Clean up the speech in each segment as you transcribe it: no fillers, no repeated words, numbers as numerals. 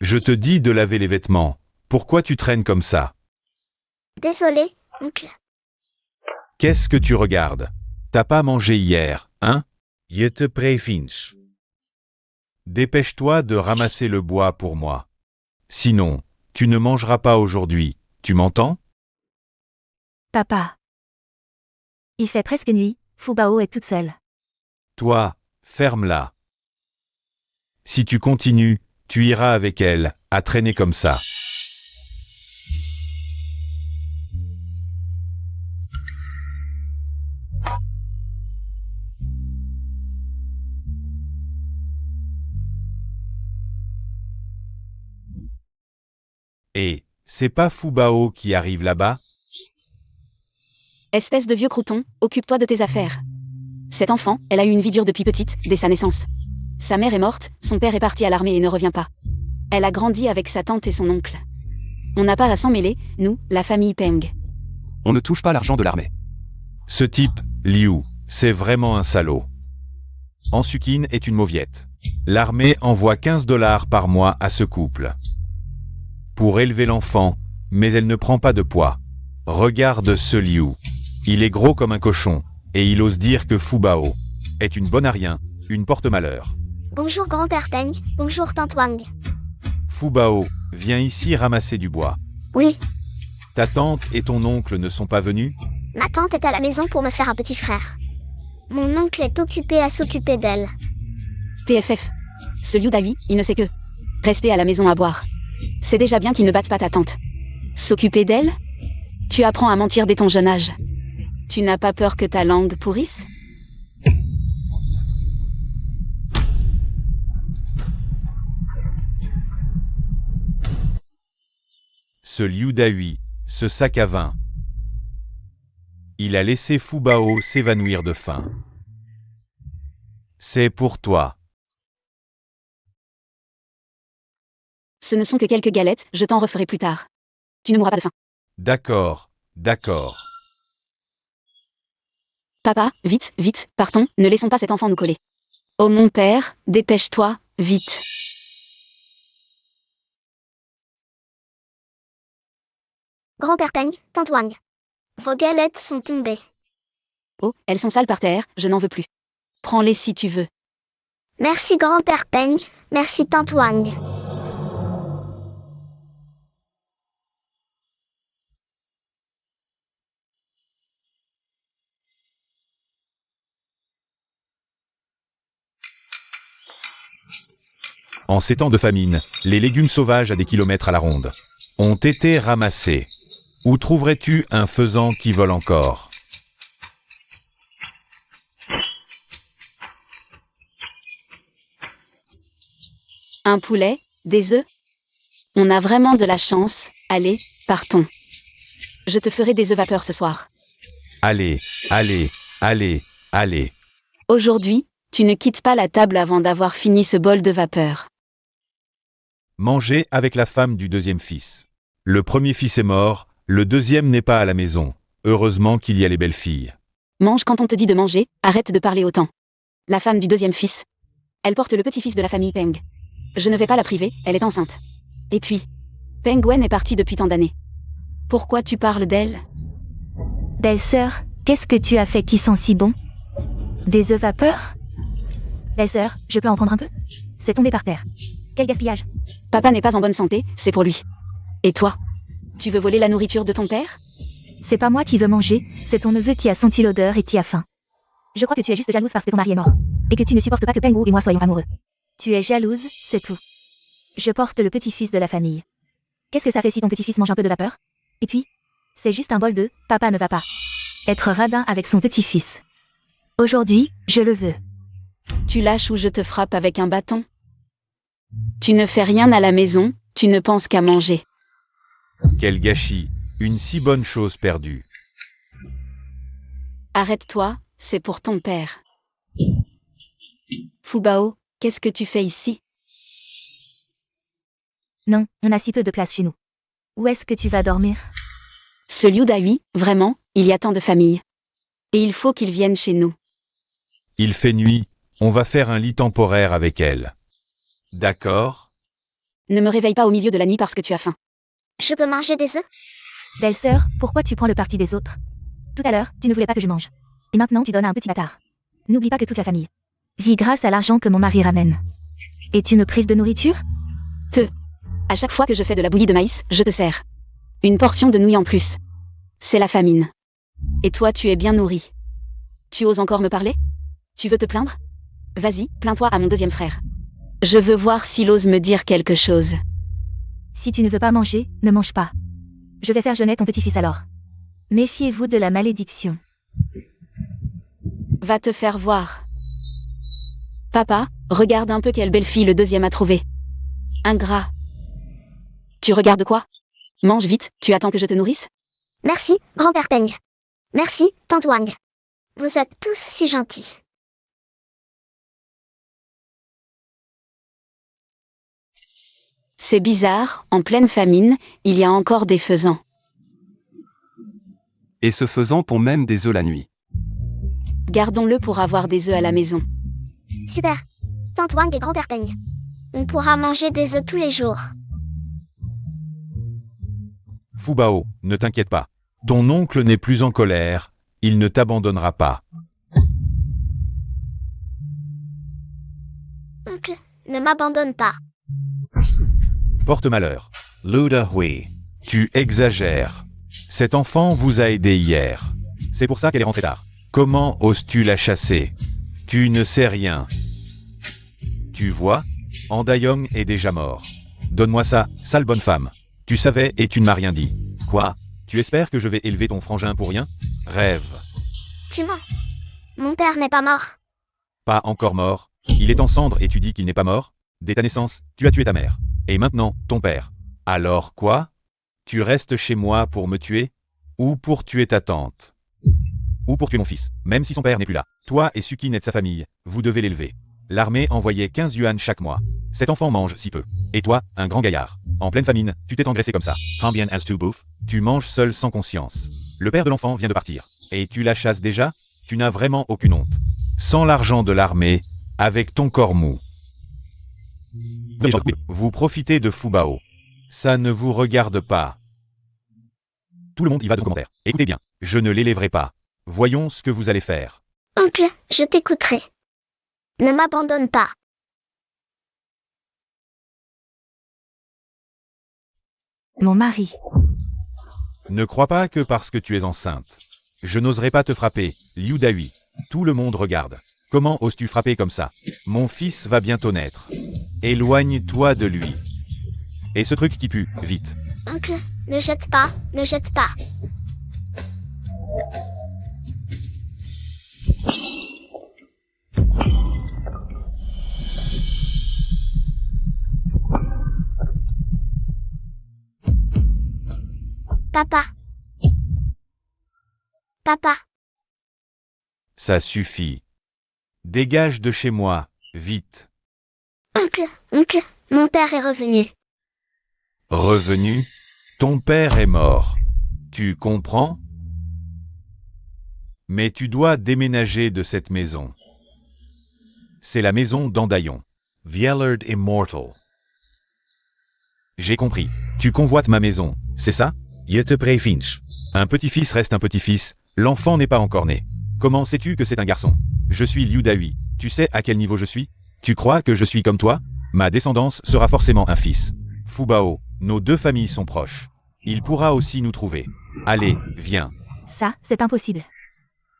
Je te dis de laver les vêtements. Pourquoi tu traînes comme ça? Désolé, oncle. Qu'est-ce que tu regardes? T'as pas mangé hier, hein? Je te préviens. Dépêche-toi de ramasser le bois pour moi. Sinon, tu ne mangeras pas aujourd'hui, tu m'entends? Papa. Il fait presque nuit, Fubao est toute seule. Toi, ferme-la. Si tu continues, tu iras avec elle, à traîner comme ça. Et, c'est pas Fubao qui arrive là-bas? Espèce de vieux crouton, occupe-toi de tes affaires. Cet enfant, elle a eu une vie dure depuis petite, dès sa naissance. Sa mère est morte, son père est parti à l'armée et ne revient pas. Elle a grandi avec sa tante et son oncle. On n'a pas à s'en mêler, nous, la famille Peng. On ne touche pas l'argent de l'armée. Ce type, Liu, c'est vraiment un salaud. Ansukin est une mauviette. L'armée envoie 15 $ par mois à ce couple. Pour élever l'enfant, mais elle ne prend pas de poids. Regarde ce Liu. Il est gros comme un cochon, et il ose dire que Fubao est une bonne à rien, une porte-malheur. Bonjour grand-père Peng, bonjour tante Wang. Fubao, viens ici ramasser du bois. Oui, Ta tante et ton oncle ne sont pas venus? ma tante est à la maison pour me faire un petit frère. Mon oncle est occupé à s'occuper d'elle. PFF. Ce Liu Dai, il ne sait que rester à la maison à boire. C'est déjà bien qu'il ne batte pas ta tante. S'occuper d'elle? Tu apprends à mentir dès ton jeune âge. Tu n'as pas peur que ta langue pourrisse? Ce Liu Dai, ce sac à vin. Il a laissé Fubao s'évanouir de faim. C'est pour toi. Ce ne sont que quelques galettes, je t'en referai plus tard. Tu ne mourras pas de faim. D'accord, d'accord. Papa, vite, vite, partons, ne laissons pas cet enfant nous coller. Oh mon père, dépêche-toi, vite. Grand-père Peng, tante Wang. Vos galettes sont tombées. Oh, elles sont sales par terre, je n'en veux plus. Prends-les si tu veux. Merci grand-père Peng, merci tante Wang. En ces temps de famine, les légumes sauvages à des kilomètres à la ronde ont été ramassés. Où trouverais-tu un faisan qui vole encore? Un poulet, des œufs? On a vraiment de la chance, allez, partons. Je te ferai des œufs vapeur ce soir. Allez, allez, allez, allez. Aujourd'hui, tu ne quittes pas la table avant d'avoir fini ce bol de vapeur. Manger avec la femme du deuxième fils. Le premier fils est mort, le deuxième n'est pas à la maison. Heureusement qu'il y a les belles filles. Mange quand on te dit de manger, arrête de parler autant. La femme du deuxième fils. Elle porte le petit-fils de la famille Peng. Je ne vais pas la priver, elle est enceinte. Et puis, Peng Wen est partie depuis tant d'années. Pourquoi tu parles d'elle? Belle-sœur, qu'est-ce que tu as fait qui sont si bons? Des œufs vapeur? Belle-sœur, je peux en prendre un peu? C'est tombé par terre. Quel gaspillage! Papa n'est pas en bonne santé, c'est pour lui. Et toi? Tu veux voler la nourriture de ton père? C'est pas moi qui veux manger, c'est ton neveu qui a senti l'odeur et qui a faim. Je crois que tu es juste jalouse parce que ton mari est mort. Et que tu ne supportes pas que Peng Wu et moi soyons amoureux. Tu es jalouse, c'est tout. Je porte le petit-fils de la famille. Qu'est-ce que ça fait si ton petit-fils mange un peu de vapeur? Et puis, c'est juste un bol d'œufs, papa ne va pas être radin avec son petit-fils. Aujourd'hui, je le veux. Tu lâches ou je te frappe avec un bâton? Tu ne fais rien à la maison, tu ne penses qu'à manger. Quel gâchis, une si bonne chose perdue. Arrête-toi, c'est pour ton père. Fubao, qu'est-ce que tu fais ici? Non, on a si peu de place chez nous. Où est-ce que tu vas dormir? Ce Liu Dai, vraiment, il y a tant de familles. Et il faut qu'ils viennent chez nous. Il fait nuit, on va faire un lit temporaire avec elle. D'accord? Ne me réveille pas au milieu de la nuit parce que tu as faim. Je peux manger des œufs? Belle-sœur, pourquoi tu prends le parti des autres? Tout à l'heure, tu ne voulais pas que je mange. Et maintenant tu donnes à un petit bâtard. N'oublie pas que toute la famille vit grâce à l'argent que mon mari ramène. Et tu me prives de nourriture? À chaque fois que je fais de la bouillie de maïs, je te sers. Une portion de nouilles en plus. C'est la famine. Et toi, tu es bien nourri. Tu oses encore me parler? Tu veux te plaindre? Vas-y, plains-toi à mon deuxième frère. Je veux voir s'il ose me dire quelque chose. Si tu ne veux pas manger, ne mange pas. Je vais faire jeûner ton petit-fils alors. Méfiez-vous de la malédiction. Va te faire voir. Papa, regarde un peu quelle belle fille le deuxième a trouvée. Ingrat. Tu regardes quoi? Mange vite, tu attends que je te nourrisse? Merci, grand-père Peng. Merci, tante Wang. Vous êtes tous si gentils. C'est bizarre, en pleine famine, il y a encore des faisans. Et ce faisant pond même des œufs la nuit. Gardons-le pour avoir des œufs à la maison. Super. Tante Wang et grand-père Peng. On pourra manger des œufs tous les jours. Fubao, ne t'inquiète pas. Ton oncle n'est plus en colère, il ne t'abandonnera pas. Oncle, ne m'abandonne pas. Porte malheur. Luda Hui. Tu exagères. Cet enfant vous a aidé hier. C'est pour ça qu'elle est rentrée tard. Comment oses-tu la chasser? Tu ne sais rien. Tu vois, Andayong est déjà mort. Donne-moi ça, sale bonne femme. Tu savais et tu ne m'as rien dit. Quoi? Tu espères que je vais élever ton frangin pour rien? Rêve. Tu mens. Mon père n'est pas mort. Pas encore mort. Il est en cendres et tu dis qu'il n'est pas mort? Dès ta naissance, tu as tué ta mère. Et maintenant, ton père. Alors quoi? Tu restes chez moi pour me tuer? Ou pour tuer ta tante? Ou pour tuer mon fils, même si son père n'est plus là. Toi et Sukin et de sa famille, vous devez l'élever. L'armée envoyait 15 yuan chaque mois. Cet enfant mange si peu. Et toi, un grand gaillard. En pleine famine, tu t'es engraissé comme ça. Combien as tu bouffes? Tu manges seul sans conscience. Le père de l'enfant vient de partir. Et tu la chasses déjà? Tu n'as vraiment aucune honte. Sans l'argent de l'armée, avec ton corps mou. Vous profitez de Fubao. Ça ne vous regarde pas. Tout le monde y va de commentaires. Écoutez bien, je ne l'élèverai pas. Voyons ce que vous allez faire. Oncle, je t'écouterai. Ne m'abandonne pas. Mon mari. Ne crois pas que parce que tu es enceinte. Je n'oserais pas te frapper, Liu Dahui. Tout le monde regarde. Comment oses-tu frapper comme ça? Mon fils va bientôt naître. Éloigne-toi de lui. Et ce truc qui pue, vite. Oncle, ne jette pas, ne jette pas. Papa. Papa. Ça suffit. Dégage de chez moi, vite. Oncle, mon père est revenu. Revenu? Ton père est mort. Tu comprends? Mais tu dois déménager de cette maison. C'est la maison d'Andayong. Viellard Immortal. J'ai compris. Tu convoites ma maison, c'est ça? Je te préviens. Un petit-fils reste un petit-fils, l'enfant n'est pas encore né. Comment sais-tu que c'est un garçon? Je suis Liu Dahui. Tu sais à quel niveau je suis? Tu crois que je suis comme toi? Ma descendance sera forcément un fils. Fubao, nos deux familles sont proches. Il pourra aussi nous trouver. Allez, viens. Ça, c'est impossible.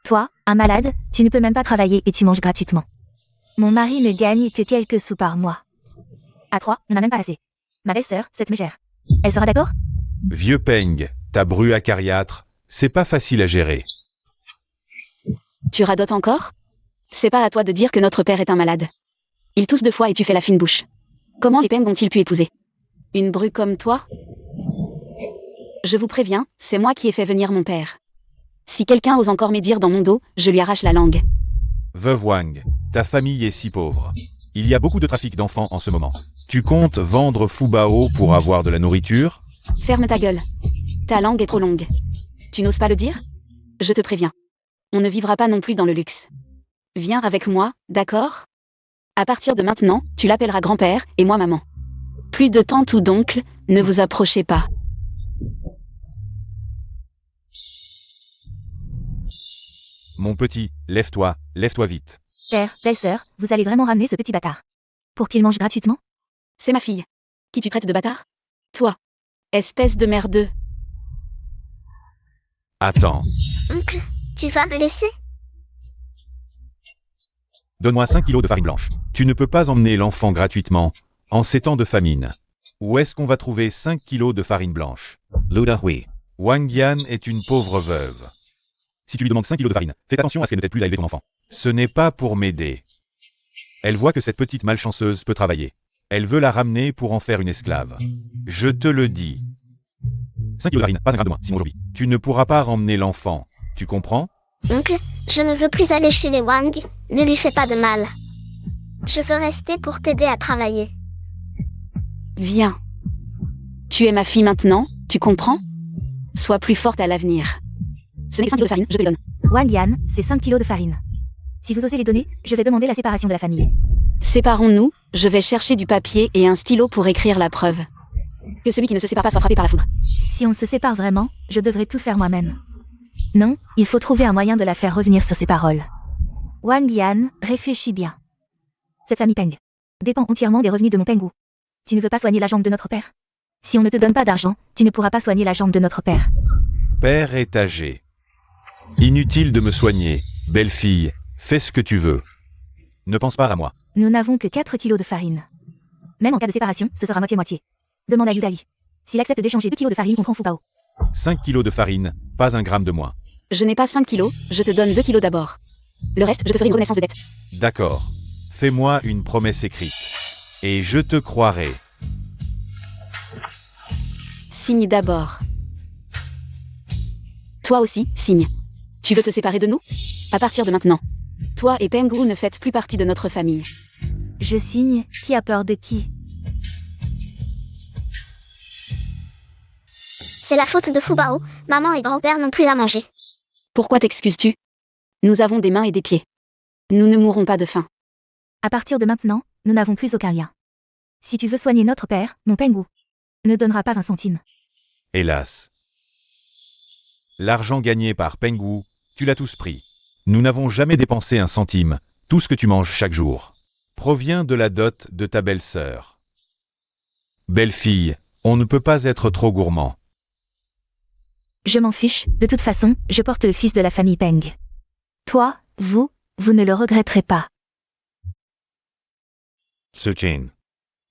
Toi, un malade, tu ne peux même pas travailler et tu manges gratuitement. Mon mari ne gagne que quelques sous par mois. À 3, on n'a même pas assez. Ma belle-sœur, cette mégère. Elle sera d'accord? Vieux Peng, ta bru acariâtre, c'est pas facile à gérer. Tu radotes encore? C'est pas à toi de dire que notre père est un malade. Il tousse 2 fois et tu fais la fine bouche. Comment les Peng ont-ils pu épouser une bru comme toi? Je vous préviens, c'est moi qui ai fait venir mon père. Si quelqu'un ose encore médire dans mon dos, je lui arrache la langue. Veuve Wang, ta famille est si pauvre. Il y a beaucoup de trafic d'enfants en ce moment. Tu comptes vendre Fubao pour avoir de la nourriture? Ferme ta gueule. Ta langue est trop longue. Tu n'oses pas le dire? Je te préviens. On ne vivra pas non plus dans le luxe. Viens avec moi, d'accord? À partir de maintenant, tu l'appelleras grand-père et moi maman. Plus de tante ou d'oncle, ne vous approchez pas. Mon petit, lève-toi vite. Père, belle-sœur, vous allez vraiment ramener ce petit bâtard. Pour qu'il mange gratuitement? C'est ma fille. Qui tu traites de bâtard? Toi. Espèce de merdeux. Attends, Oncle, tu vas me laisser? donne-moi 5 kilos de farine blanche. Tu ne peux pas emmener l'enfant gratuitement, en ces temps de famine. Où est-ce qu'on va trouver 5 kilos de farine blanche? Luda, oui. Wang Yan est une pauvre veuve. Si tu lui demandes 5 kilos de farine, fais attention à ce qu'elle ne t'aide plus à élever ton enfant. Ce n'est pas pour m'aider. Elle voit que cette petite malchanceuse peut travailler. Elle veut la ramener pour en faire une esclave. Je te le dis. 5 kilos de farine, pas un gramme de moins, sinon aujourd'hui. Tu ne pourras pas ramener l'enfant. Tu comprends? Oncle, je ne veux plus aller chez les Wang. Ne lui fais pas de mal. Je veux rester pour t'aider à travailler. Viens. Tu es ma fille maintenant, tu comprends? Sois plus forte à l'avenir. Ce n'est que 5 kilos de farine, je te les donne. Wang Yan, c'est 5 kilos de farine. Si vous osez les donner, je vais demander la séparation de la famille. Séparons-nous, je vais chercher du papier et un stylo pour écrire la preuve. Que celui qui ne se sépare pas soit frappé par la foudre. Si on se sépare vraiment, je devrais tout faire moi-même. Non, il faut trouver un moyen de la faire revenir sur ses paroles. Wang Yan, réfléchis bien. Cette famille Peng dépend entièrement des revenus de mon Penghu. Tu ne veux pas soigner la jambe de notre père? Si on ne te donne pas d'argent, tu ne pourras pas soigner la jambe de notre père. Père est âgé. Inutile de me soigner, belle fille, fais ce que tu veux. Ne pense pas à moi. Nous n'avons que 4 kilos de farine. Même en cas de séparation, ce sera moitié-moitié. Demande à Yudali. S'il accepte d'échanger 2 kilos de farine contre un Fubao. 5 kilos de farine, pas un gramme de moins. Je n'ai pas 5 kilos, je te donne 2 kilos d'abord. Le reste, je te ferai une reconnaissance de dette. D'accord. Fais-moi une promesse écrite. Et je te croirai. Signe d'abord. Toi aussi, signe. Tu veux te séparer de nous? À partir de maintenant. Toi et Penghu ne faites plus partie de notre famille. Je signe, qui a peur de qui? C'est la faute de Fubao. Maman et grand-père n'ont plus à manger. Pourquoi t'excuses-tu? Nous avons des mains et des pieds. Nous ne mourrons pas de faim. À partir de maintenant, nous n'avons plus aucun lien. Si tu veux soigner notre père, mon Penghu ne donnera pas un centime. Hélas. L'argent gagné par Penghu, tu l'as tous pris. Nous n'avons jamais dépensé un centime. Tout ce que tu manges chaque jour provient de la dot de ta belle-sœur. Belle fille, on ne peut pas être trop gourmand. Je m'en fiche, de toute façon, je porte le fils de la famille Peng. Toi, vous ne le regretterez pas. Sukin.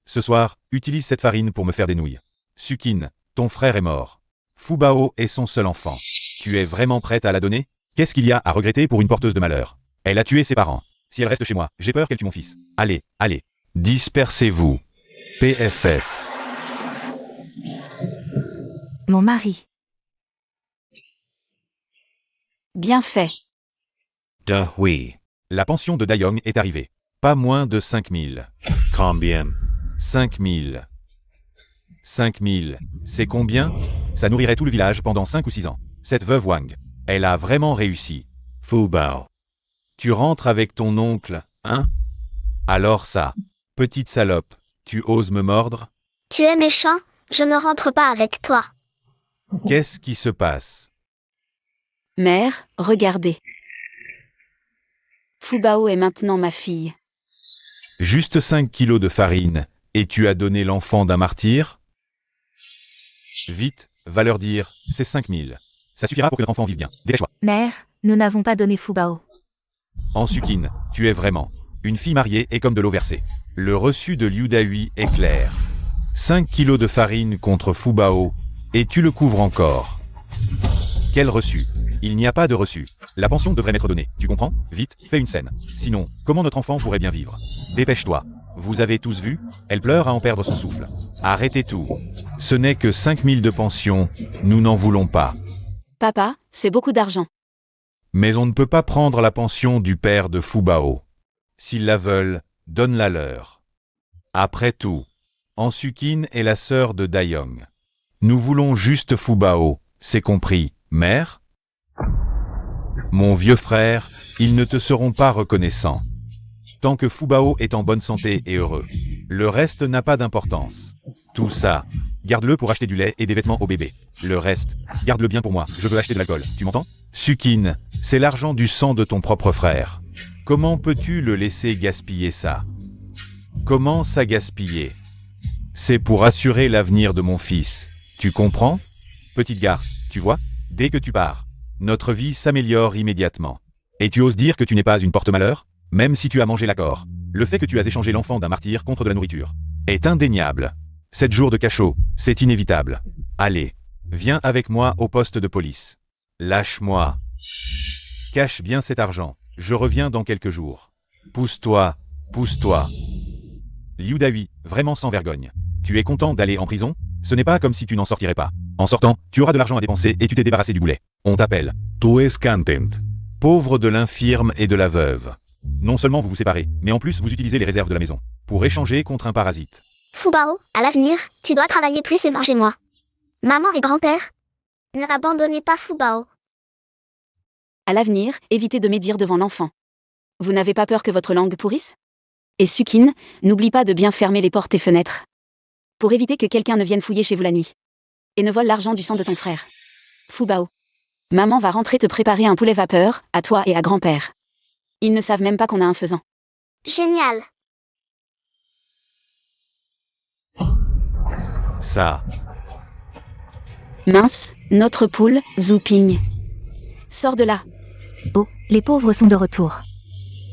Ce soir, utilise cette farine pour me faire des nouilles. Sukin, ton frère est mort. Fubao est son seul enfant. Tu es vraiment prête à la donner? Qu'est-ce qu'il y a à regretter pour une porteuse de malheur? Elle a tué ses parents. Si elle reste chez moi, j'ai peur qu'elle tue mon fils. Allez, allez. Dispersez-vous. PFF. Mon mari. Bien fait. Oui. La pension de Dayong est arrivée. Pas moins de 5 000. Combien? 5 000. 5 000. C'est combien? Ça nourrirait tout le village pendant 5 ou 6 ans. Cette veuve Wang, elle a vraiment réussi. Fubao. Tu rentres avec ton oncle, hein? Alors ça. Petite salope, tu oses me mordre? Tu es méchant, je ne rentre pas avec toi. Qu'est-ce qui se passe? Mère, regardez. Fubao est maintenant ma fille. Juste 5 kilos de farine, et tu as donné l'enfant d'un martyr? Vite, va leur dire, c'est 5 000. Ça suffira pour que notre enfant vive bien. Dépêche-toi. Mère, nous n'avons pas donné Fubao. En Sukin, tu es vraiment une fille mariée et comme de l'eau versée. Le reçu de Liu Dahui est clair. 5 kilos de farine contre Fubao, et tu le couvres encore. Quel reçu? Il n'y a pas de reçu. La pension devrait m'être donnée, tu comprends? Vite, fais une scène. Sinon, comment notre enfant pourrait bien vivre? Dépêche-toi. Vous avez tous vu? Elle pleure à en perdre son souffle. Arrêtez tout. Ce n'est que 5 000 de pension, nous n'en voulons pas. Papa, c'est beaucoup d'argent. Mais on ne peut pas prendre la pension du père de Fubao. S'ils la veulent, donne-la leur. Après tout, Ansukin est la sœur de Dayong. Nous voulons juste Fubao, c'est compris, mère? Mon vieux frère, ils ne te seront pas reconnaissants. Tant que Fubao est en bonne santé et heureux. Le reste n'a pas d'importance. Tout ça, garde-le pour acheter du lait et des vêtements au bébé. Le reste, garde-le bien pour moi, je veux acheter de l'alcool, tu m'entends? Sukin, c'est l'argent du sang de ton propre frère. Comment peux-tu le laisser gaspiller ça? Comment ça gaspiller? C'est pour assurer l'avenir de mon fils. Tu comprends? Petite garce, tu vois? Dès que tu pars, notre vie s'améliore immédiatement. Et tu oses dire que tu n'es pas une porte-malheur? Même si tu as mangé l'accord. Le fait que tu as échangé l'enfant d'un martyr contre de la nourriture est indéniable. 7 jours de cachot, c'est inévitable. Allez, viens avec moi au poste de police. Lâche-moi. Cache bien cet argent. Je reviens dans quelques jours. Pousse-toi, pousse-toi. Liu Dahui, vraiment sans vergogne. Tu es content d'aller en prison? Ce n'est pas comme si tu n'en sortirais pas. En sortant, tu auras de l'argent à dépenser et tu t'es débarrassé du boulet. On t'appelle. Tu es content. Pauvre de l'infirme et de la veuve. Non seulement vous vous séparez, mais en plus vous utilisez les réserves de la maison pour échanger contre un parasite. Fubao, à l'avenir, tu dois travailler plus et manger moins. Maman et grand-père, ne abandonnez pas Fubao. À l'avenir, évitez de médire devant l'enfant. Vous n'avez pas peur que votre langue pourrisse? Et Sukin, n'oublie pas de bien fermer les portes et fenêtres. Pour éviter que quelqu'un ne vienne fouiller chez vous la nuit. Et ne vole l'argent du sang de ton frère. Fubao. Maman va rentrer te préparer un poulet vapeur, à toi et à grand-père. Ils ne savent même pas qu'on a un faisan. Génial. Ça. Mince, notre poule, Zouping. Sors de là. Oh, les pauvres sont de retour.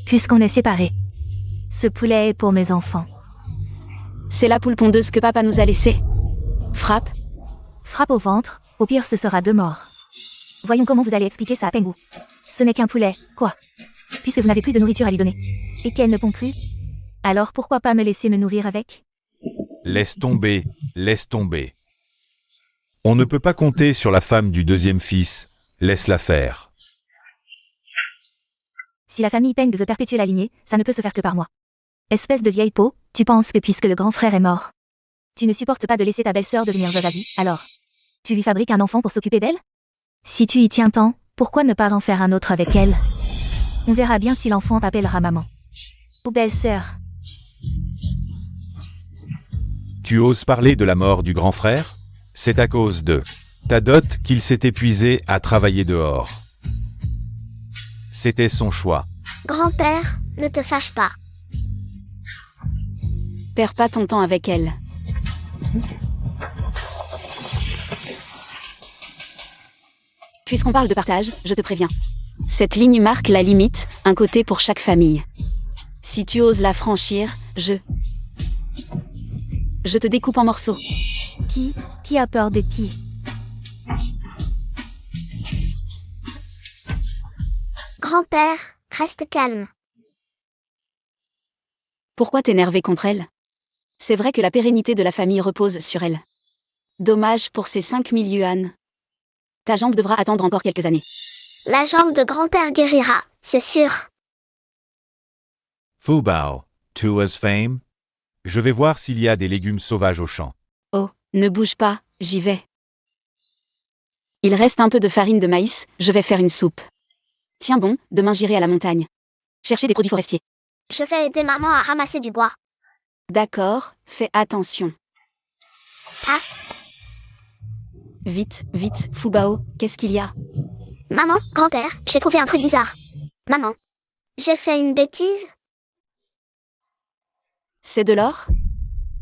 Puisqu'on est séparés. Ce poulet est pour mes enfants. C'est la poule pondeuse que papa nous a laissée. Frappe. Frappe au ventre, au pire ce sera 2 morts. Voyons comment vous allez expliquer ça à Penghu. Ce n'est qu'un poulet, quoi? Puisque vous n'avez plus de nourriture à lui donner. Et qu'elle ne pond plus. Alors pourquoi pas me laisser me nourrir avec? Laisse tomber, laisse tomber. On ne peut pas compter sur la femme du deuxième fils, laisse-la faire. Si la famille Peng veut perpétuer la lignée, ça ne peut se faire que par moi. Espèce de vieille peau, tu penses que puisque le grand frère est mort, tu ne supportes pas de laisser ta belle-sœur devenir veuve à vie, alors tu lui fabriques un enfant pour s'occuper d'elle? Si tu y tiens tant, pourquoi ne pas en faire un autre avec elle? On verra bien si l'enfant t'appellera maman. Ou belle-sœur. Tu oses parler de la mort du grand frère? C'est à cause de ta dot qu'il s'est épuisé à travailler dehors. C'était son choix. Grand-père, ne te fâche pas. Perds pas ton temps avec elle. Puisqu'on parle de partage, je te préviens. Cette ligne marque la limite, un côté pour chaque famille. Si tu oses la franchir, je te découpe en morceaux. Qui a peur de qui? Grand-père, reste calme. Pourquoi t'énerver contre elle? C'est vrai que la pérennité de la famille repose sur elle. Dommage pour ces 5000 yuan. Ta jambe devra attendre encore quelques années. La jambe de grand-père guérira, c'est sûr. Fubao, tu as fame? Je vais voir s'il y a des légumes sauvages au champ. Oh, ne bouge pas, j'y vais. Il reste un peu de farine de maïs, je vais faire une soupe. Tiens bon, demain j'irai à la montagne. Chercher des produits forestiers. Je vais aider maman à ramasser du bois. D'accord, fais attention. Ah, Vite, vite, Fubao, qu'est-ce qu'il y a? maman, grand-père, j'ai trouvé un truc bizarre. Maman, j'ai fait une bêtise? C'est de l'or?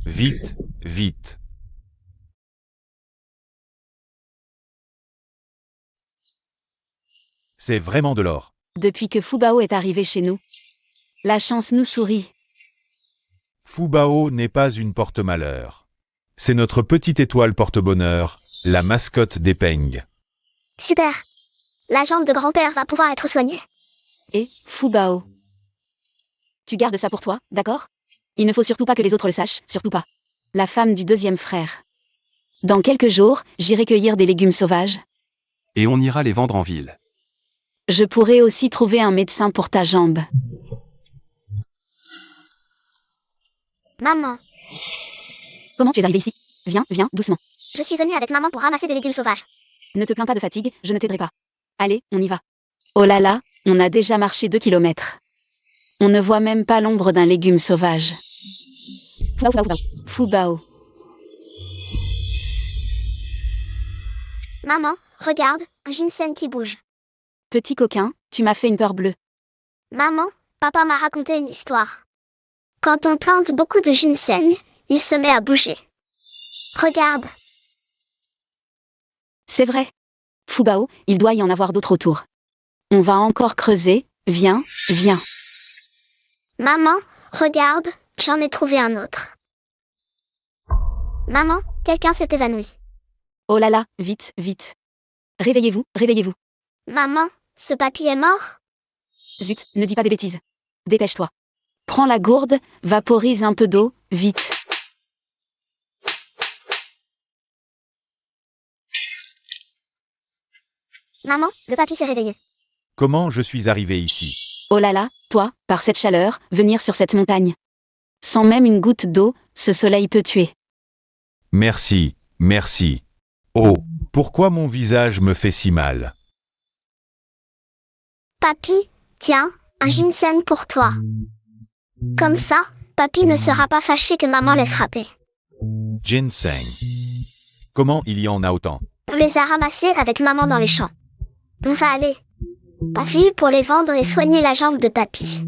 Vite, vite. C'est vraiment de l'or. Depuis que Fubao est arrivé chez nous. La chance nous sourit. Fubao n'est pas une porte-malheur. C'est notre petite étoile porte-bonheur, la mascotte des Peng. Super. La jambe de grand-père va pouvoir être soignée. Et, Fubao. Tu gardes ça pour toi, d'accord? Il ne faut surtout pas que les autres le sachent, surtout pas. La femme du deuxième frère. Dans quelques jours, j'irai cueillir des légumes sauvages. Et on ira les vendre en ville. Je pourrais aussi trouver un médecin pour ta jambe. Maman, Comment tu es arrivé ici? Viens, viens, doucement. je suis venue avec maman pour ramasser des légumes sauvages. Ne te plains pas de fatigue, je ne t'aiderai pas. Allez, on y va. Oh là là, on a déjà marché 2 kilomètres. On ne voit même pas l'ombre d'un légume sauvage. Fubao. Maman, regarde, un ginseng qui bouge. Petit coquin, tu m'as fait une peur bleue. Maman, papa m'a raconté une histoire. Quand on plante beaucoup de ginseng, il se met à bouger. Regarde. C'est vrai. Fubao, il doit y en avoir d'autres autour. On va encore creuser. Viens, viens. Maman, regarde, j'en ai trouvé un autre. Maman, quelqu'un s'est évanoui. Oh là là, vite, vite. Réveillez-vous, réveillez-vous. Maman, ce papy est mort? Zut, ne dis pas des bêtises. Dépêche-toi. Prends la gourde, vaporise un peu d'eau, vite. Maman, le papy s'est réveillé. Comment je suis arrivé ici? Oh là là, toi, par cette chaleur, venir sur cette montagne. Sans même une goutte d'eau, ce soleil peut tuer. Merci, merci. Oh, pourquoi mon visage me fait si mal? Papy, tiens, un ginseng pour toi. Comme ça, papy ne sera pas fâché que maman l'ait frappé. Ginseng. Comment il y en a autant? On les a ramassés avec maman dans les champs. On va aller. Papy pour les vendre et soigner la jambe de papy.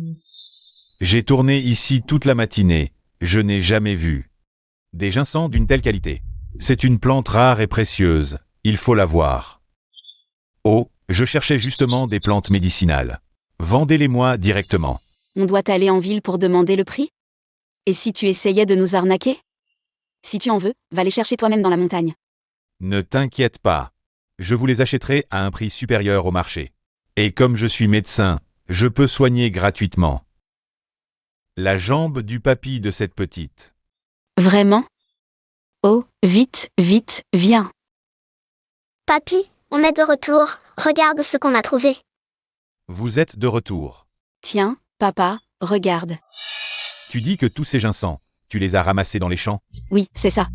J'ai tourné ici toute la matinée. Je n'ai jamais vu des ginseng d'une telle qualité. C'est une plante rare et précieuse. Il faut la voir. Oh, je cherchais justement des plantes médicinales. Vendez-les-moi directement. On doit aller en ville pour demander le prix? Et si tu essayais de nous arnaquer? Si tu en veux, va les chercher toi-même dans la montagne. Ne t'inquiète pas. Je vous les achèterai à un prix supérieur au marché. Et comme je suis médecin, je peux soigner gratuitement la jambe du papy de cette petite. Vraiment? Oh, vite, vite, viens. Papy, on est de retour. Regarde ce qu'on a trouvé. Vous êtes de retour. Tiens, papa, regarde. Tu dis que tous ces ginseng, tu les as ramassés dans les champs? Oui, c'est ça.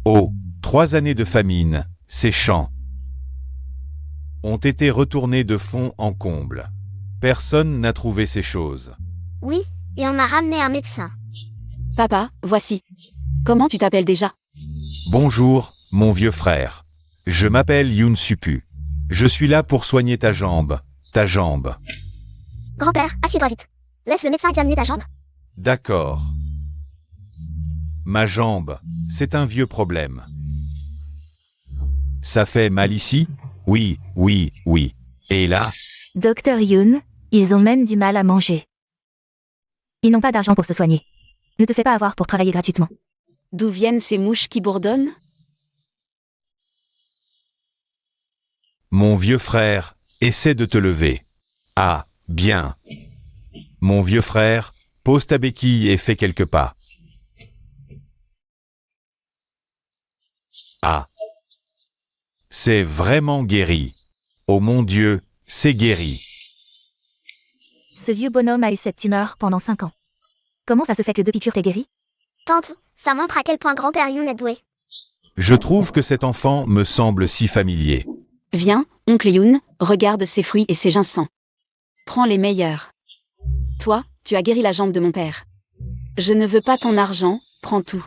Oh, 3 années de famine, ces champs ont été retournés de fond en comble. Personne n'a trouvé ces choses. Oui, et on a ramené un médecin. Papa, voici. Comment tu t'appelles déjà? Bonjour, mon vieux frère. Je m'appelle Yoon Supu. Je suis là pour soigner ta jambe. Ta jambe. Grand-père, assieds-toi vite. Laisse le médecin examiner ta jambe. D'accord. Ma jambe, c'est un vieux problème. Ça fait mal ici? Oui, oui, oui. Et là? Docteur Yoon, ils ont même du mal à manger. Ils n'ont pas d'argent pour se soigner. Ne te fais pas avoir pour travailler gratuitement. D'où viennent ces mouches qui bourdonnent? Mon vieux frère, essaie de te lever. Ah, bien. Mon vieux frère, pose ta béquille et fais quelques pas. Ah. C'est vraiment guéri. Oh mon Dieu, c'est guéri. Ce vieux bonhomme a eu cette tumeur pendant 5 ans. Comment ça se fait que 2 piqûres t'aient guéri? Tante, ça montre à quel point grand-père Yoon est doué. Je trouve que cet enfant me semble si familier. Viens, oncle Yoon, regarde ces fruits et ces ginseng. Prends les meilleurs. Toi, tu as guéri la jambe de mon père. Je ne veux pas ton argent, prends tout.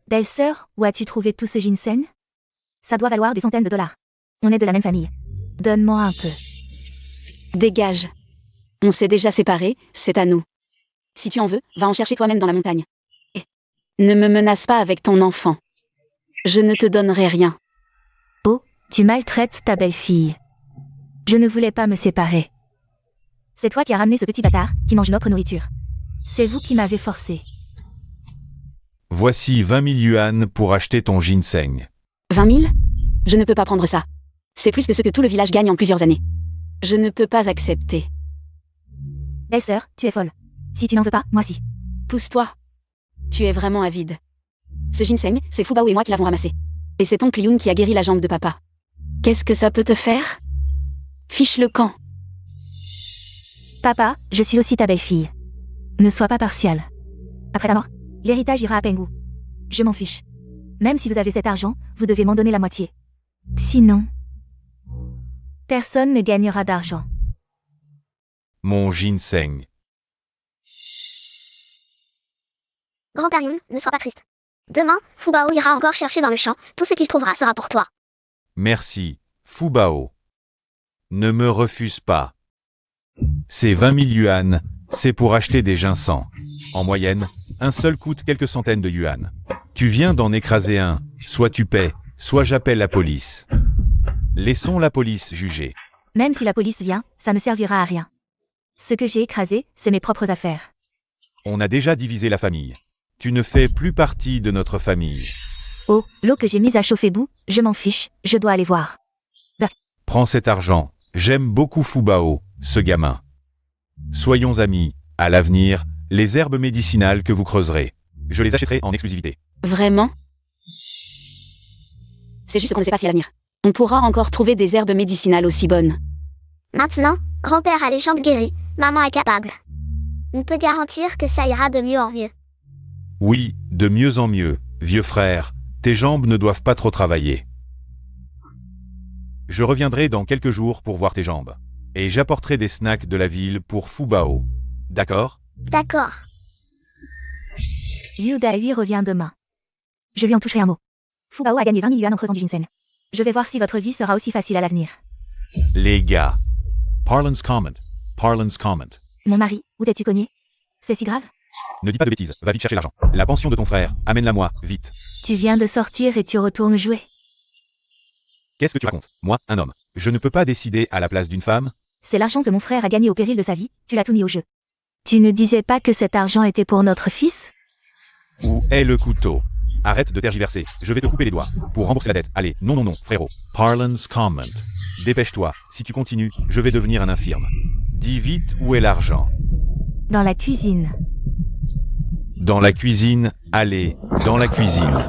Belle-sœur, où as-tu trouvé tout ce ginseng? Ça doit valoir des centaines de dollars. On est de la même famille. Donne-moi un peu. Dégage. On s'est déjà séparés, c'est à nous. Si tu en veux, va en chercher toi-même dans la montagne. Et ne me menace pas avec ton enfant. Je ne te donnerai rien. Oh, tu maltraites ta belle-fille. Je ne voulais pas me séparer. C'est toi qui as ramené ce petit bâtard, qui mange notre nourriture. C'est vous qui m'avez forcé. Voici 20 000 yuan pour acheter ton ginseng. 20 000? Je ne peux pas prendre ça. C'est plus que ce que tout le village gagne en plusieurs années. Je ne peux pas accepter. Belle-sœur, tu es folle. Si tu n'en veux pas, moi si. Pousse-toi. Tu es vraiment avide. Ce ginseng, c'est Fubao et moi qui l'avons ramassé. Et c'est oncle Yoon qui a guéri la jambe de papa. Qu'est-ce que ça peut te faire? Fiche le camp. Papa, je suis aussi ta belle-fille. Ne sois pas partial. Après ta mort, l'héritage ira à Penghu. Je m'en fiche. Même si vous avez cet argent, vous devez m'en donner la moitié. Sinon, personne ne gagnera d'argent. Mon ginseng. Grand-père Yun, ne sois pas triste. Demain, Fubao ira encore chercher dans le champ, tout ce qu'il trouvera sera pour toi. Merci, Fubao. Ne me refuse pas. Ces 20 000 yuan, c'est pour acheter des ginseng. En moyenne, un seul coûte quelques centaines de yuan. Tu viens d'en écraser un, soit tu paies, soit j'appelle la police. Laissons la police juger. Même si la police vient, ça ne servira à rien. Ce que j'ai écrasé, c'est mes propres affaires. On a déjà divisé la famille. Tu ne fais plus partie de notre famille. Oh, l'eau que j'ai mise à chauffer bout, je m'en fiche, je dois aller voir. Prends cet argent. J'aime beaucoup Fubao, ce gamin. Soyons amis. À l'avenir, les herbes médicinales que vous creuserez, je les achèterai en exclusivité. Vraiment? C'est juste qu'on ne sait pas si à l'avenir, on pourra encore trouver des herbes médicinales aussi bonnes. Maintenant, grand-père a les jambes guéries, maman est capable. On peut garantir que ça ira de mieux en mieux. Oui, de mieux en mieux, vieux frère. Tes jambes ne doivent pas trop travailler. Je reviendrai dans quelques jours pour voir tes jambes. Et j'apporterai des snacks de la ville pour Fubao. D'accord? D'accord. Liu Dai revient demain. Je lui en toucherai un mot. Fubao a gagné 20 000 yuan en creusant du ginseng. Je vais voir si votre vie sera aussi facile à l'avenir. Les gars. Parlance comment. Parlance comment. Mon mari, où t'es-tu cogné? C'est si grave? Ne dis pas de bêtises, va vite chercher l'argent. La pension de ton frère, amène-la-moi, vite. Tu viens de sortir et tu retournes jouer. Qu'est-ce que tu racontes? Moi, un homme. Je ne peux pas décider à la place d'une femme? C'est l'argent que mon frère a gagné au péril de sa vie, tu l'as tout mis au jeu. Tu ne disais pas que cet argent était pour notre fils? Où est le couteau? Arrête de tergiverser, je vais te couper les doigts. Pour rembourser la dette, allez, non, non, non, frérot. Parlance comment. Dépêche-toi, si tu continues, je vais devenir un infirme. Dis vite où est l'argent. Dans la cuisine. Dans la cuisine, allez, dans la cuisine.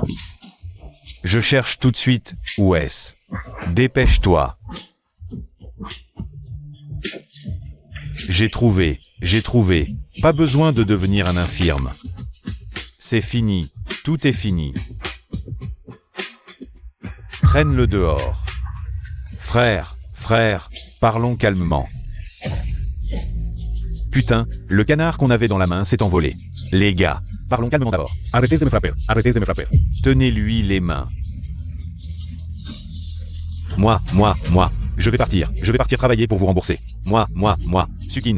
Je cherche tout de suite, où est-ce? Dépêche-toi. J'ai trouvé, pas besoin de devenir un infirme. C'est fini, tout est fini. Traîne-le dehors. Frère, parlons calmement. Putain, le canard qu'on avait dans la main s'est envolé. Les gars, parlons calmement d'abord. Arrêtez de me frapper, Tenez-lui les mains. Moi, je vais partir travailler pour vous rembourser. Moi. Sukin,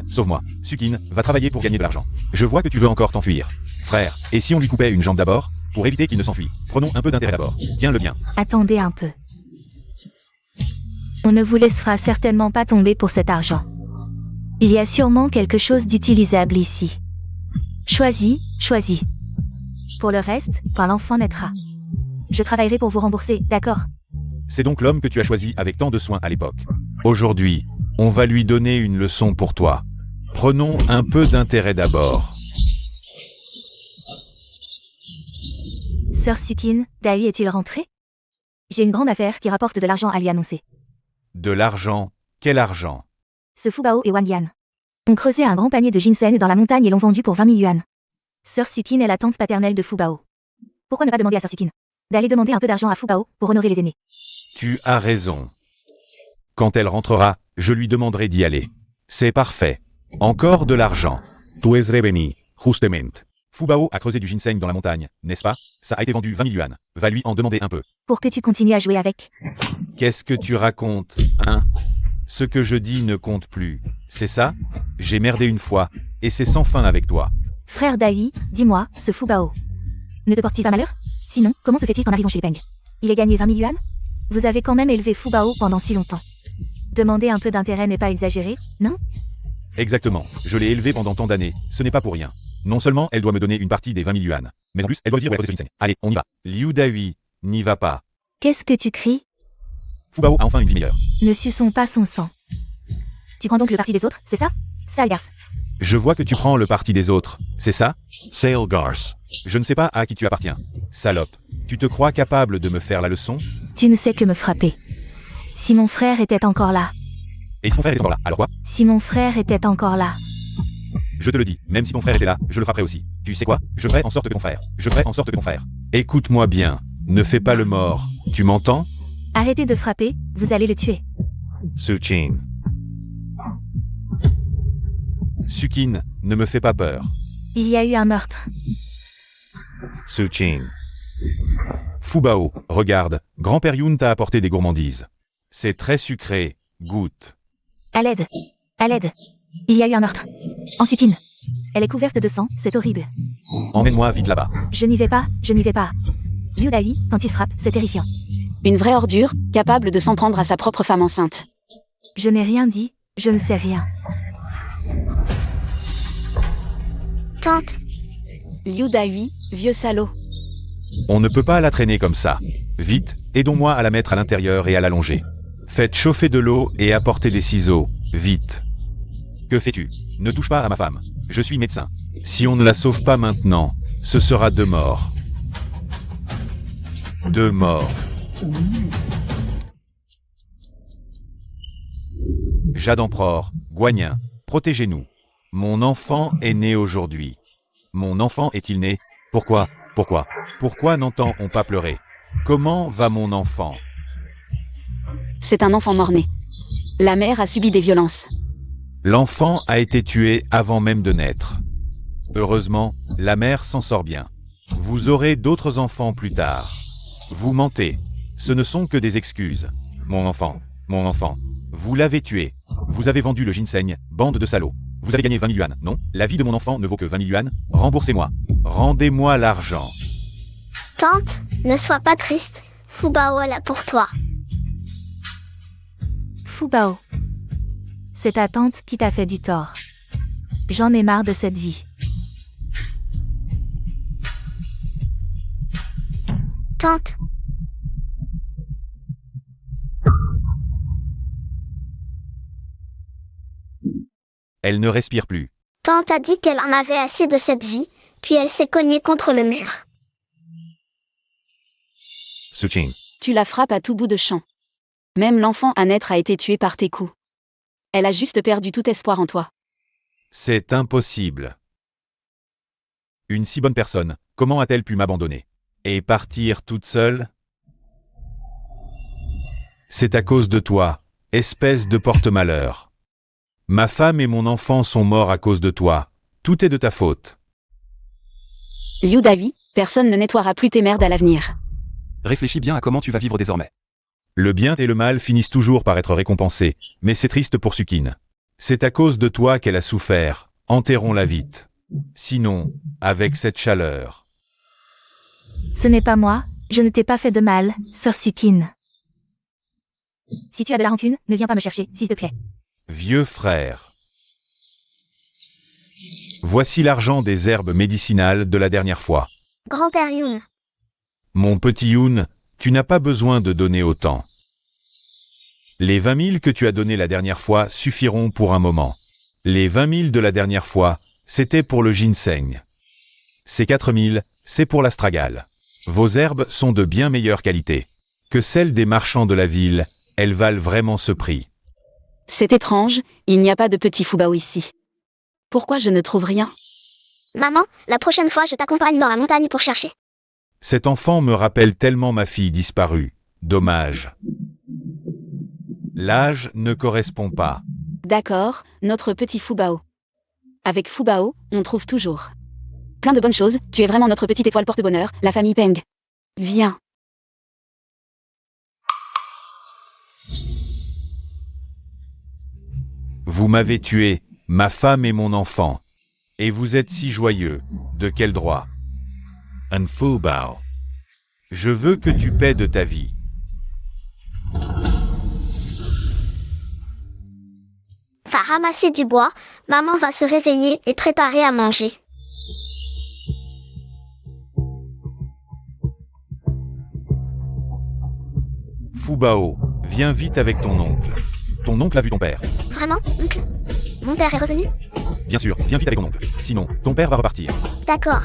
sauve-moi. Sukin, va travailler pour gagner de l'argent. Je vois que tu veux encore t'enfuir. Frère, et si on lui coupait une jambe d'abord, pour éviter qu'il ne s'enfuit? Prenons un peu d'intérêt d'abord. Tiens-le bien. Attendez un peu. On ne vous laissera certainement pas tomber pour cet argent. Il y a sûrement quelque chose d'utilisable ici. Choisis. Pour le reste, quand l'enfant naîtra. Je travaillerai pour vous rembourser, d'accord? C'est donc l'homme que tu as choisi avec tant de soin à l'époque. Aujourd'hui, on va lui donner une leçon pour toi. Prenons un peu d'intérêt d'abord. Sœur Sukin, Dai est-il rentré? J'ai une grande affaire qui rapporte de l'argent à lui annoncer. De l'argent? Quel argent? Ce Fubao et Wang Yan ont creusé un grand panier de ginseng dans la montagne et l'ont vendu pour 20 000 yuan. Sœur Sukin est la tante paternelle de Fubao. Pourquoi ne pas demander à Sœur Sukin d'aller demander un peu d'argent à Fubao pour honorer les aînés? Tu as raison. Quand elle rentrera, je lui demanderai d'y aller. C'est parfait. Encore de l'argent. Tu es revenu, justement. Fubao a creusé du ginseng dans la montagne, n'est-ce pas? Ça a été vendu 20 000 yuan. Va lui en demander un peu. Pour que tu continues à jouer avec. Qu'est-ce que tu racontes, hein? Ce que je dis ne compte plus. C'est ça? J'ai merdé une fois, et c'est sans fin avec toi. Frère Dai, dis-moi, ce Fubao ne te porte-t-il pas malheur? Sinon, comment se fait-il qu'en arrivant chez les Peng, il ait gagné 20 000 yuan? Vous avez quand même élevé Fubao pendant si longtemps. Demander un peu d'intérêt n'est pas exagéré, non? Exactement. Je l'ai élevé pendant tant d'années. Ce n'est pas pour rien. Non seulement elle doit me donner une partie des 20 000 yuan, mais en plus, elle doit dire où est le ginseng. Allez, on y va. Liu Dai, n'y va pas. Qu'est-ce que tu cries? Fubao a enfin une vie meilleure. Ne suçons pas son sang. Tu prends donc le parti des autres, c'est ça? Sale garce. Je vois que tu prends le parti des autres, c'est ça? Sale garce. Je ne sais pas à qui tu appartiens. Salope. Tu te crois capable de me faire la leçon? Tu ne sais que me frapper. Si mon frère était encore là. Et si mon frère était encore là, alors quoi? Si mon frère était encore là. Je te le dis, même si ton frère était là, je le frapperais aussi. Tu sais quoi? Je ferai en sorte que ton frère. Écoute-moi bien. Ne fais pas le mort. Tu m'entends? Arrêtez de frapper, vous allez le tuer. Sukin. Sukin, ne me fais pas peur. Il y a eu un meurtre. Suchin. Fubao, regarde, grand-père Youn t'a apporté des gourmandises. C'est très sucré, goûte. À l'aide. À l'aide. Il y a eu un meurtre. En Sukine. Elle est couverte de sang, c'est horrible. Emmène-moi vite là-bas. Je n'y vais pas, je n'y vais pas. Liu Dai, quand il frappe, c'est terrifiant. Une vraie ordure, capable de s'en prendre à sa propre femme enceinte. Je n'ai rien dit, je ne sais rien. Tante, Liu Dai, vieux salaud. On ne peut pas la traîner comme ça. Vite, aidons-moi à la mettre à l'intérieur et à l'allonger. Faites chauffer de l'eau et apportez des ciseaux, vite. Que fais-tu? Ne touche pas à ma femme. Je suis médecin. Si on ne la sauve pas maintenant, ce sera 2 morts. 2 morts. Jade Empereur, Guanyin, protégez-nous. Mon enfant est né aujourd'hui. Mon enfant est-il né? Pourquoi? Pourquoi n'entend-on pas pleurer? Comment va mon enfant? C'est un enfant mort-né. La mère a subi des violences. L'enfant a été tué avant même de naître. Heureusement, la mère s'en sort bien. Vous aurez d'autres enfants plus tard. Vous mentez. Ce ne sont que des excuses. Mon enfant, vous l'avez tué. Vous avez vendu le ginseng, bande de salauds. Vous avez gagné 20 000 yuan, non? La vie de mon enfant ne vaut que 20 000 yuan. Remboursez-moi. Rendez-moi l'argent. tante, ne sois pas triste. Fubao est là pour toi. Fubao. C'est ta tante qui t'a fait du tort. J'en ai marre de cette vie. Tante, Elle ne respire plus. tante a dit qu'elle en avait assez de cette vie, puis elle s'est cognée contre le mur. Suchin. Tu la frappes à tout bout de champ. Même l'enfant à naître a été tué par tes coups. Elle a juste perdu tout espoir en toi. C'est impossible. Une si bonne personne, comment a-t-elle pu m'abandonner? Et partir toute seule? C'est à cause de toi, espèce de porte-malheur. Ma femme et mon enfant sont morts à cause de toi. Tout est de ta faute. Liu Dai, personne ne nettoiera plus tes merdes à l'avenir. Réfléchis bien à comment tu vas vivre désormais. Le bien et le mal finissent toujours par être récompensés, mais c'est triste pour Sukine. C'est à cause de toi qu'elle a souffert. Enterrons-la vite. Sinon, avec cette chaleur. Ce n'est pas moi, je ne t'ai pas fait de mal, sœur Sukine. Si tu as de la rancune, ne viens pas me chercher, s'il te plaît. Vieux frère. Voici l'argent des herbes médicinales de la dernière fois. Grand-père Youn, Mon petit Youn, tu n'as pas besoin de donner autant. Les 20 000 que tu as donnés la dernière fois suffiront pour un moment. Les 20 000 de la dernière fois, c'était pour le ginseng. Ces 4 000, c'est pour l'astragale. Vos herbes sont de bien meilleure qualité que celles des marchands de la ville. Elles valent vraiment ce prix. C'est étrange, il n'y a pas de petit Fubao ici. Pourquoi je ne trouve rien? maman, la prochaine fois je t'accompagne dans la montagne pour chercher. Cet enfant me rappelle tellement ma fille disparue. Dommage. L'âge ne correspond pas. D'accord, notre petit Fubao. Avec Fubao, on trouve toujours plein de bonnes choses, tu es vraiment notre petite étoile porte-bonheur, la famille Peng. Viens. Vous m'avez tué, ma femme et mon enfant. Et vous êtes si joyeux. De quel droit? Un Fubao. Je veux que tu paies de ta vie. Va ramasser du bois, maman va se réveiller et préparer à manger. Fubao, viens vite avec ton oncle. Ton oncle a vu ton père. Vraiment, oncle? Mon père est revenu? Bien sûr, viens vite avec ton oncle. Sinon, ton père va repartir. D'accord.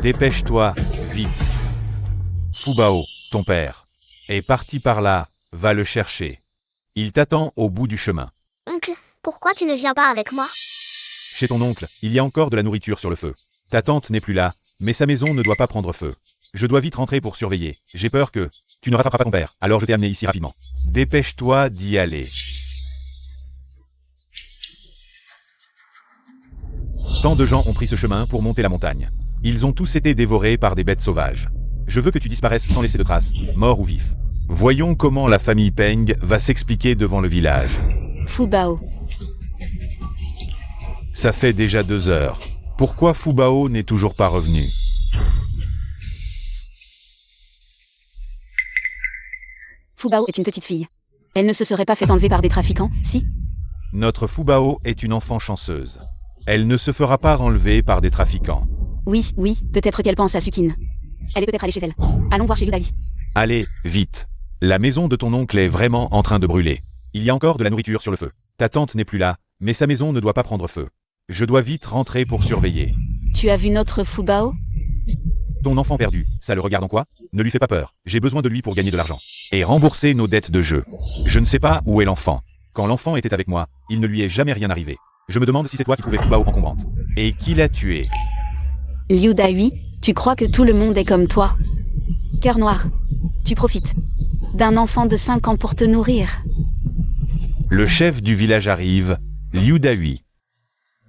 Dépêche-toi, vite. Fubao, ton père, est parti par là, va le chercher. Il t'attend au bout du chemin. Oncle, pourquoi tu ne viens pas avec moi? Chez ton oncle, il y a encore de la nourriture sur le feu. Ta tante n'est plus là, mais sa maison ne doit pas prendre feu. Je dois vite rentrer pour surveiller. J'ai peur que tu ne rattraperas pas ton père, alors je t'ai amené ici rapidement. Dépêche-toi d'y aller. Tant de gens ont pris ce chemin pour monter la montagne. Ils ont tous été dévorés par des bêtes sauvages. Je veux que tu disparaisses sans laisser de traces, mort ou vif. Voyons comment la famille Peng va s'expliquer devant le village. Fu Bao. Ça fait déjà 2 heures. Pourquoi Fu Bao n'est toujours pas revenu? Fu Bao est une petite fille. Elle ne se serait pas fait enlever par des trafiquants, si? Notre Fu Bao est une enfant chanceuse. Elle ne se fera pas enlever par des trafiquants. Oui, peut-être qu'elle pense à Sukin. Elle est peut-être allée chez elle. Allons voir chez Ludavi. Allez, vite. La maison de ton oncle est vraiment en train de brûler. Il y a encore de la nourriture sur le feu. Ta tante n'est plus là, mais sa maison ne doit pas prendre feu. Je dois vite rentrer pour surveiller. Tu as vu notre Fu Bao? Ton enfant perdu, ça le regarde en quoi? Ne lui fais pas peur. J'ai besoin de lui pour gagner de l'argent. Et rembourser nos dettes de jeu. Je ne sais pas où est l'enfant. Quand l'enfant était avec moi, il ne lui est jamais rien arrivé. Je me demande si c'est toi qui trouvais Fu Bao encombrante. Et qui l'a tué? Liu Dai, tu crois que tout le monde est comme toi? Cœur noir. Tu profites d'un enfant de 5 ans pour te nourrir. Le chef du village arrive, Liu Dai.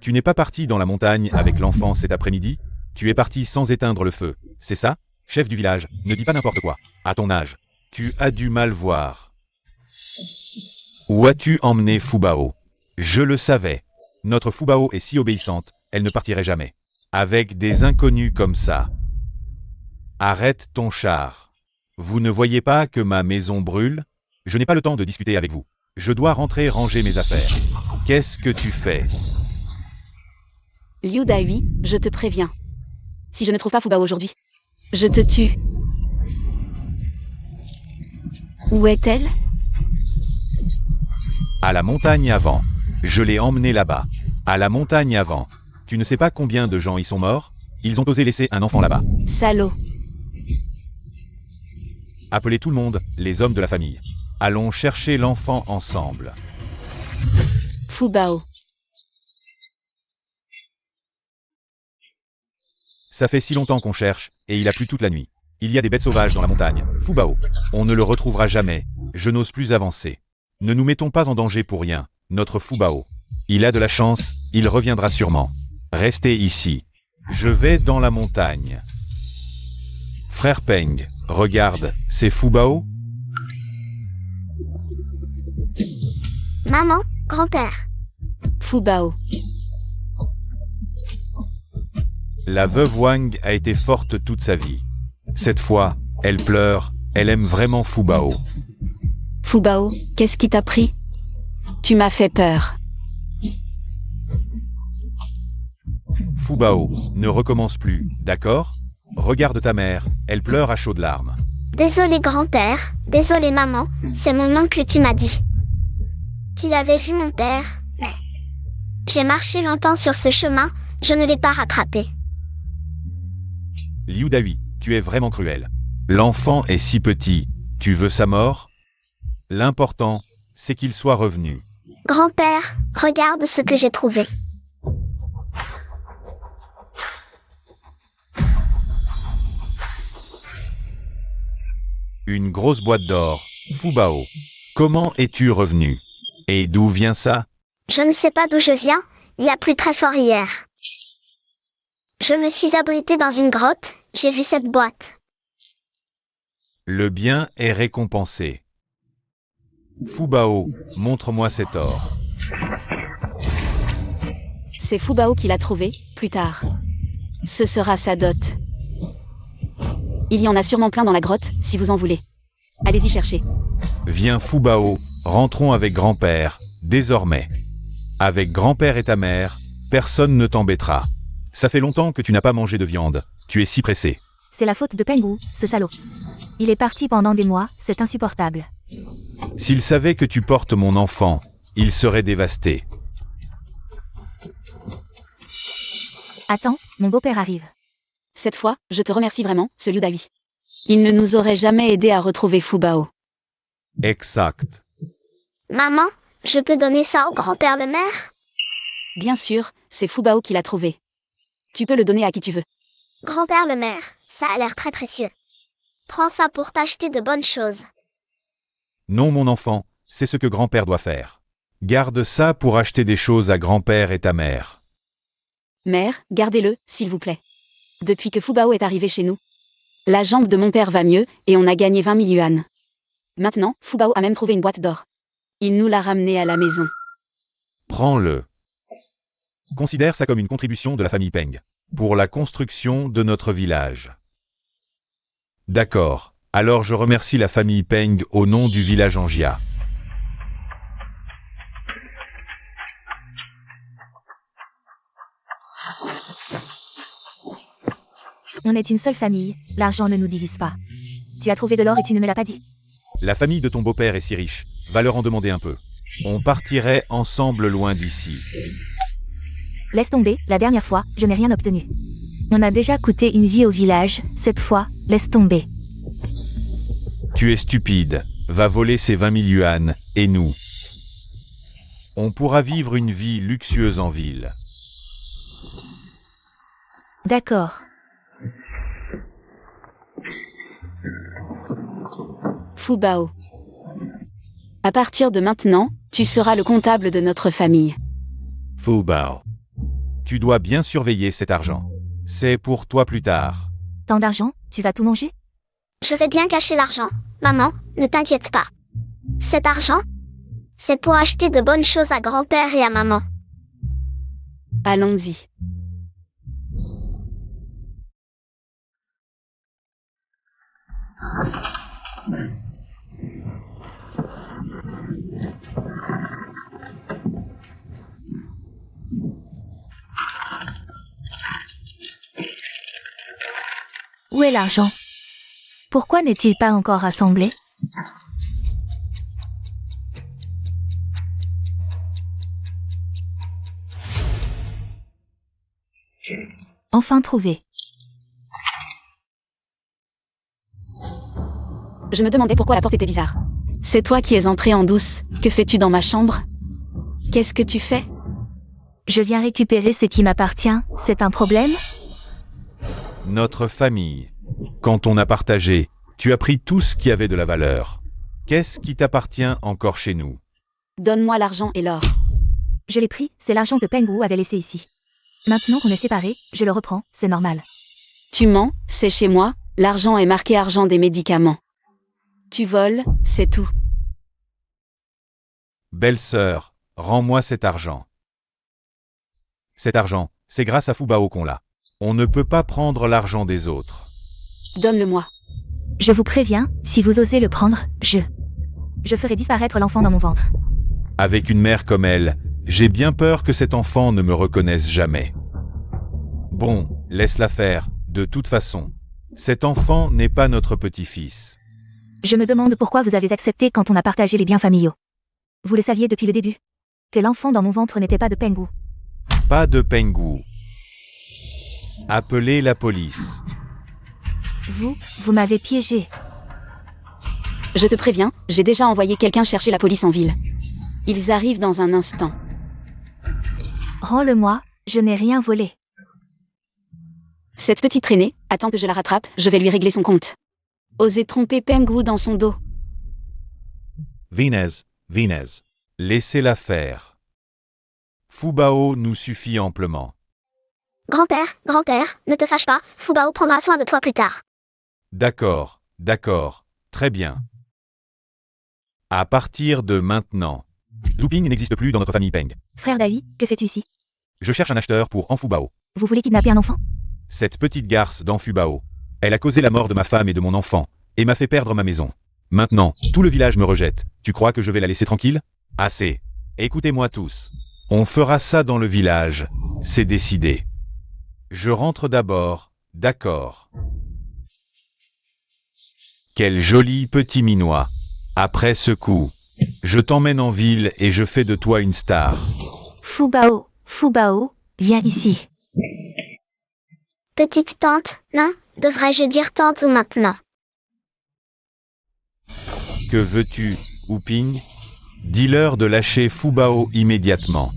Tu n'es pas parti dans la montagne avec l'enfant cet après-midi? Tu es parti sans éteindre le feu, c'est ça? Chef du village, ne dis pas n'importe quoi. À ton âge, tu as du mal voir. Où as-tu emmené Fu Bao? Je le savais. Notre Fu Bao est si obéissante, elle ne partirait jamais. Avec des inconnus comme ça. Arrête ton char. Vous ne voyez pas que ma maison brûle? Je n'ai pas le temps de discuter avec vous. Je dois rentrer ranger mes affaires. Qu'est-ce que tu fais? Liu Dai, je te préviens. Si je ne trouve pas Fu Bao aujourd'hui, je te tue. Où est-elle? À la montagne avant. Je l'ai emmenée là-bas. À la montagne avant. Tu ne sais pas combien de gens y sont morts? Ils ont osé laisser un enfant là-bas. Salaud. Appelez tout le monde, les hommes de la famille. Allons chercher l'enfant ensemble. Fu Bao. Ça fait si longtemps qu'on cherche, et il a plu toute la nuit. Il y a des bêtes sauvages dans la montagne. Fu Bao. On ne le retrouvera jamais. Je n'ose plus avancer. Ne nous mettons pas en danger pour rien. Notre Fu Bao. Il a de la chance, il reviendra sûrement. Restez ici. Je vais dans la montagne. Frère Peng, regarde, c'est Fu Bao? Maman, grand-père. Fu Bao. La veuve Wang a été forte toute sa vie. Cette fois, elle pleure, elle aime vraiment Fu Bao. Fu Bao, qu'est-ce qui t'a pris? Tu m'as fait peur. Fu Bao, ne recommence plus, d'accord? Regarde ta mère, elle pleure à chaudes larmes. Désolé grand-père, désolé maman, c'est mon oncle qui m'a dit. Tu avais vu mon père, mais... J'ai marché longtemps sur ce chemin, je ne l'ai pas rattrapé. Liu Dai, tu es vraiment cruel. L'enfant est si petit, tu veux sa mort? L'important, c'est qu'il soit revenu. Grand-père, regarde ce que j'ai trouvé. Une grosse boîte d'or. Fu Bao. Comment es-tu revenu? Et d'où vient ça? Je ne sais pas d'où je viens, il a plu très fort hier. Je me suis abrité dans une grotte, j'ai vu cette boîte. Le bien est récompensé. Fu Bao, montre-moi cet or. C'est Fu Bao qui l'a trouvé, plus tard. Ce sera sa dot. Il y en a sûrement plein dans la grotte, si vous en voulez. Allez-y chercher. Viens Fu Bao, rentrons avec grand-père, désormais. Avec grand-père et ta mère, personne ne t'embêtera. Ça fait longtemps que tu n'as pas mangé de viande, tu es si pressé. C'est la faute de Peng, ce salaud. Il est parti pendant des mois, c'est insupportable. S'il savait que tu portes mon enfant, il serait dévasté. Attends, mon beau-père arrive. Cette fois, je te remercie vraiment, ce Liu Dai. Il ne nous aurait jamais aidé à retrouver Fu Bao. Exact. Maman, je peux donner ça au grand-père le maire? Bien sûr, c'est Fu Bao qui l'a trouvé. Tu peux le donner à qui tu veux. Grand-père le maire, ça a l'air très précieux. Prends ça pour t'acheter de bonnes choses. Non mon enfant, c'est ce que grand-père doit faire. Garde ça pour acheter des choses à grand-père et ta mère. Mère, gardez-le, s'il vous plaît. Depuis que Fubao est arrivé chez nous, la jambe de mon père va mieux, et on a gagné 20 000 yuan. Maintenant, Fubao a même trouvé une boîte d'or. Il nous l'a ramené à la maison. Prends-le. Considère ça comme une contribution de la famille Peng pour la construction de notre village. D'accord, alors je remercie la famille Peng au nom du village Angia. On est une seule famille, l'argent ne nous divise pas. Tu as trouvé de l'or et tu ne me l'as pas dit. La famille de ton beau-père est si riche, va leur en demander un peu. On partirait ensemble loin d'ici. Laisse tomber, la dernière fois, je n'ai rien obtenu. On a déjà coûté une vie au village, cette fois, laisse tomber. Tu es stupide, va voler ces 20 000 yuan, et nous. On pourra vivre une vie luxueuse en ville. D'accord. Fubao. À partir de maintenant, tu seras le comptable de notre famille. Fubao. Tu dois bien surveiller cet argent. C'est pour toi plus tard. Tant d'argent, tu vas tout manger? Je vais bien cacher l'argent. Maman, ne t'inquiète pas. Cet argent, c'est pour acheter de bonnes choses à grand-père et à maman. Allons-y. Où est l'argent? Pourquoi n'est-il pas encore rassemblé? Enfin trouvé. Je me demandais pourquoi la porte était bizarre. C'est toi qui es entré en douce. Que fais-tu dans ma chambre? Qu'est-ce que tu fais? Je viens récupérer ce qui m'appartient, c'est un problème? Notre famille. Quand on a partagé, tu as pris tout ce qui avait de la valeur. Qu'est-ce qui t'appartient encore chez nous? Donne-moi l'argent et l'or. Je l'ai pris, c'est l'argent que Peng Wu avait laissé ici. Maintenant qu'on est séparés, je le reprends, c'est normal. Tu mens, c'est chez moi, l'argent est marqué argent des médicaments. Tu voles, c'est tout. Belle-sœur, rends-moi cet argent. Cet argent, c'est grâce à Fubao qu'on l'a. On ne peut pas prendre l'argent des autres. Donne-le-moi. Je vous préviens, si vous osez le prendre, je ferai disparaître l'enfant dans mon ventre. Avec une mère comme elle, j'ai bien peur que cet enfant ne me reconnaisse jamais. Bon, laisse-la faire, de toute façon. Cet enfant n'est pas notre petit-fils. Je me demande pourquoi vous avez accepté quand on a partagé les biens familiaux. Vous le saviez depuis le début. Que l'enfant dans mon ventre n'était pas de Peng Wu. Pas de Peng Wu. Appelez la police. Vous m'avez piégé. Je te préviens, j'ai déjà envoyé quelqu'un chercher la police en ville. Ils arrivent dans un instant. Rends-le-moi, je n'ai rien volé. Cette petite traînée, attends que je la rattrape, je vais lui régler son compte. Oser tromper Peng Wu dans son dos. Vinez, laissez-la faire. Fubao nous suffit amplement. Grand-père, ne te fâche pas, Fubao prendra soin de toi plus tard. D'accord, très bien. À partir de maintenant, Zuping n'existe plus dans notre famille Peng. Frère Davi, que fais-tu ici? Je cherche un acheteur pour Enfubao. Vous voulez kidnapper un enfant? Cette petite garce d'Enfubao. Elle a causé la mort de ma femme et de mon enfant, et m'a fait perdre ma maison. Maintenant, tout le village me rejette. Tu crois que je vais la laisser tranquille? Assez. Écoutez-moi tous. On fera ça dans le village. C'est décidé. Je rentre d'abord, d'accord. Quel joli petit minois. Après ce coup, je t'emmène en ville et je fais de toi une star. Fubao, viens ici. Petite tante, non, devrais-je dire tante ou maintenant? Que veux-tu, Wuping? Dis-leur de lâcher Fubao immédiatement.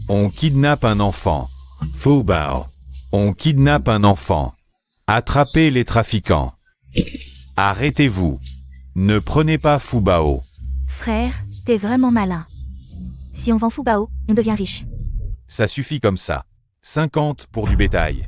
On kidnappe un enfant. Fubao. On kidnappe un enfant. Attrapez les trafiquants. Arrêtez-vous. Ne prenez pas Fubao. Frère, t'es vraiment malin. Si on vend Fubao, on devient riche. Ça suffit comme ça. 50 pour du bétail.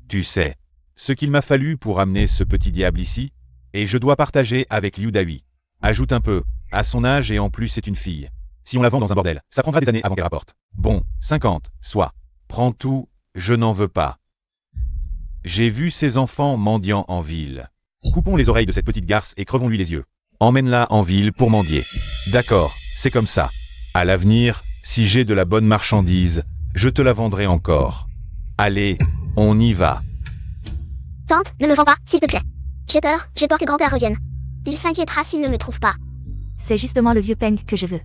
Tu sais, ce qu'il m'a fallu pour amener ce petit diable ici, et je dois partager avec Liu Dai. Ajoute un peu, à son âge et en plus c'est une fille. Si on la vend dans un bordel, ça prendra des années avant qu'elle rapporte. Bon, 50, soit. Prends tout, je n'en veux pas. J'ai vu ces enfants mendiants en ville. Coupons les oreilles de cette petite garce et crevons-lui les yeux. Emmène-la en ville pour mendier. D'accord, c'est comme ça. À l'avenir, si j'ai de la bonne marchandise, je te la vendrai encore. Allez, on y va. Tante, ne me vends pas, s'il te plaît. J'ai peur que grand-père revienne. Il s'inquiétera s'il ne me trouve pas. C'est justement le vieux Peng que je veux.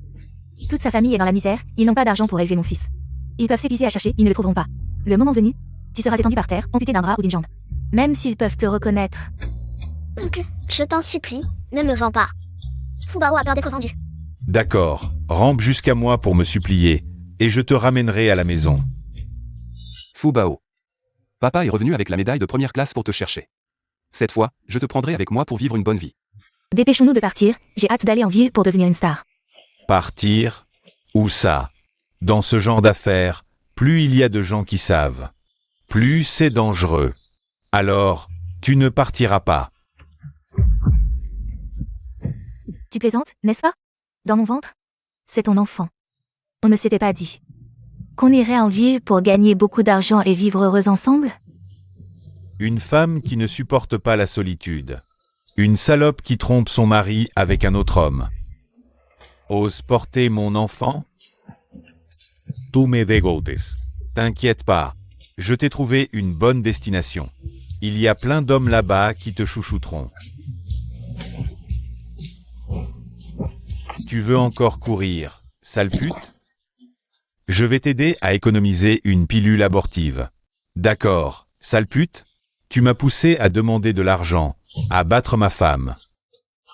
Toute sa famille est dans la misère, ils n'ont pas d'argent pour élever mon fils. Ils peuvent s'épuiser à chercher, ils ne le trouveront pas. Le moment venu, tu seras étendu par terre, amputé d'un bras ou d'une jambe. Même s'ils peuvent te reconnaître. Oncle, je t'en supplie, ne me vends pas. Fubao a peur d'être vendu. D'accord, rampe jusqu'à moi pour me supplier, et je te ramènerai à la maison. Fubao. Papa est revenu avec la médaille de première classe pour te chercher. Cette fois, je te prendrai avec moi pour vivre une bonne vie. Dépêchons-nous de partir, j'ai hâte d'aller en ville pour devenir une star. Partir? Où ça? Dans ce genre d'affaires, plus il y a de gens qui savent, plus c'est dangereux. Alors, tu ne partiras pas. Tu plaisantes, n'est-ce pas? Dans mon ventre? C'est ton enfant. On ne s'était pas dit qu'on irait en ville pour gagner beaucoup d'argent et vivre heureux ensemble? Une femme qui ne supporte pas la solitude. Une salope qui trompe son mari avec un autre homme. Ose porter mon enfant? Tu me dégoûtes. T'inquiète pas, je t'ai trouvé une bonne destination. Il y a plein d'hommes là-bas qui te chouchouteront. Tu veux encore courir, sale pute? Je vais t'aider à économiser une pilule abortive. D'accord, sale pute? Tu m'as poussé à demander de l'argent, à battre ma femme.